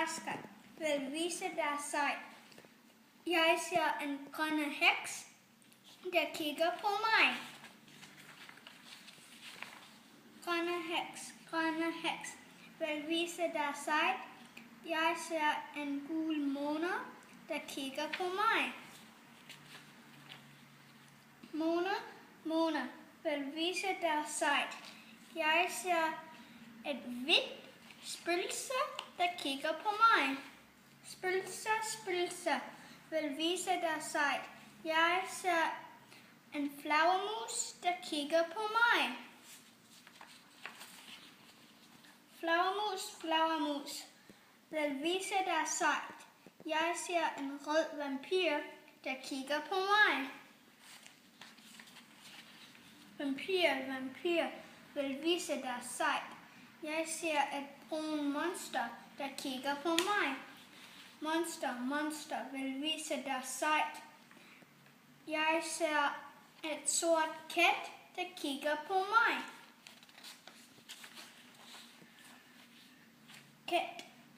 Oscar vil vise dig sig. Jeg ser en grønne heks, der kigger på mig. Grønne heks vil vise dig sig. Jeg ser en gul måne, der kigger på mig. Måne vil vise dig sig. Jeg ser et hvidt spøgelse, der kigger på mig. Spøgelse vil vise dig sig. Jeg ser en flagermus, der kigger på mig. Flagermus vil vise dig sig. Jeg ser en rød vampyr, der kigger på mig. Vampyr vil vise dig sig. Jeg ser et brun monster, der kigger på mig. Monster vil vise dig sig. Jeg ser et sort kat, der kigger på mig.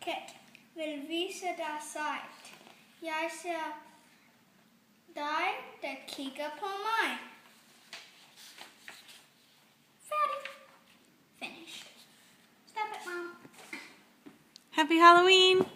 Kat vil vise dig sig. Jeg ser dig, der kigger på mig. Finished. Stop it, Mom. Happy Halloween!